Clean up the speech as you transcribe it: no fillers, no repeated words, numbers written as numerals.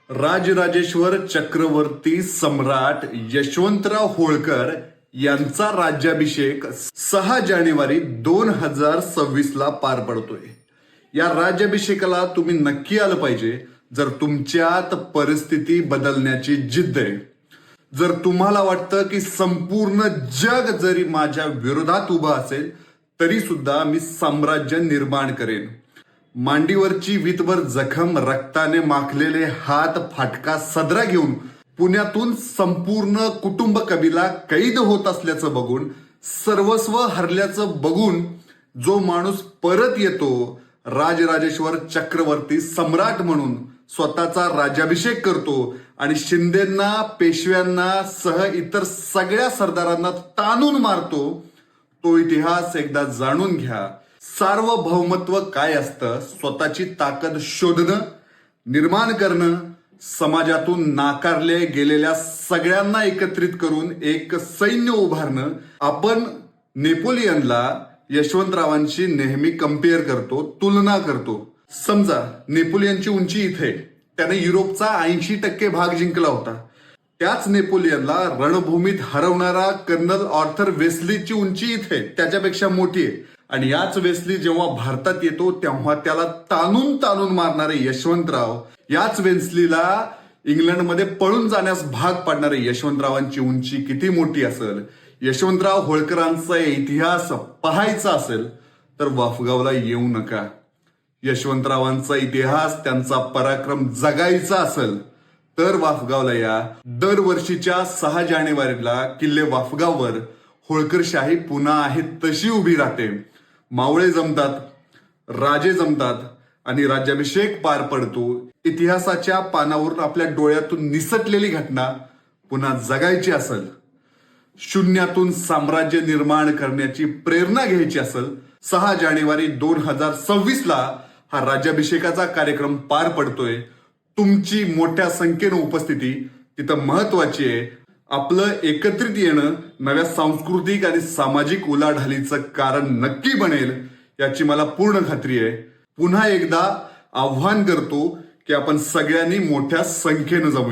राजराजेश्वर चक्रवर्ती सम्राट यशवंतराव होळकर यांचा राज्याभिषेक 6 जानेवारी 2026 ला पार पडतोय। या राज्याभिषेकाला तुम्ही नक्की आलं पाहिजे जर तुमच्यात परिस्थिती बदलण्याची जिद्द आहे। जर तुम्हाला वाटतं की संपूर्ण जग जरी माझ्या विरोधात उभं असेल तरी सुद्धा मी साम्राज्य निर्माण करेन, मांडीवरची वीतभर जखम, रक्ताने माखलेले हात, फाटका सदरा घेऊन पुण्यातून संपूर्ण कुटुंब कबिला कैद होत असल्याचं बघून, सर्वस्व हरल्याचं बघून जो माणूस परत येतो, राजराजेश्वर चक्रवर्ती सम्राट म्हणून स्वतःचा राज्याभिषेक करतो आणि शिंदेंना, पेशव्यांना सह इतर सगळ्या सरदारांना ताणून मारतो, तो इतिहास एकदा जाणून घ्या। सार्वभौमत्व काय असतं, स्वतःची ताकद शोधणं, निर्माण करणं, समाजातून नाकारले गेलेल्या सगळ्यांना एकत्रित करून एक सैन्य उभारणं। आपण नेपोलियनला यशवंतरावांशी नेहमी कम्पेअर करतो, तुलना करतो। समजा नेपोलियनची उंची इथे, त्याने युरोपचा 80% भाग जिंकला होता। त्याच नेपोलियनला रणभूमीत हरवणारा कर्नल आर्थर वेस्लीची उंची इथे त्याच्यापेक्षा मोठी आहे, आणि याच वेस्ली जेव्हा भारतात येतो तेव्हा त्याला ताणून ताणून मारणारे यशवंतराव, याच वेस्लीला इंग्लंडमध्ये पळून जाण्यास भाग पाडणारे यशवंतरावांची उंची किती मोठी असेल। यशवंतराव होळकरांचा इतिहास पाहायचा असेल तर वाफगावला येऊ नका। यशवंतरावांचा इतिहास, त्यांचा पराक्रम जगायचा असेल तर वाफगावला या। दरवर्षीच्या 6 जानेवारीला किल्ले वाफगाववर होळकरशाही पुन्हा आहे तशी उभी राहते। मावळे जमतात, राजे जमतात आणि राज्याभिषेक पार पडतो। इतिहासाच्या पानावरून आपल्या डोळ्यातून निसटलेली घटना पुन्हा जगायची असेल, शून्यातून साम्राज्य निर्माण करण्याची प्रेरणा घ्यायची असेल, 6 जानेवारी 2026 ला हा राज्याभिषेकाचा कार्यक्रम पार पडतोय। तुमची मोठ्या संख्येनं उपस्थिती तिथं महत्वाची आहे। आपलं एकत्रित येणं नव्या सांस्कृतिक आणि सामाजिक उलाढालीचं कारण नक्की बनेल याची मला पूर्ण खात्री आहे। पुन्हा एकदा आव्हान करतो की आपण सगळ्यांनी मोठ्या संख्येनं जाऊया।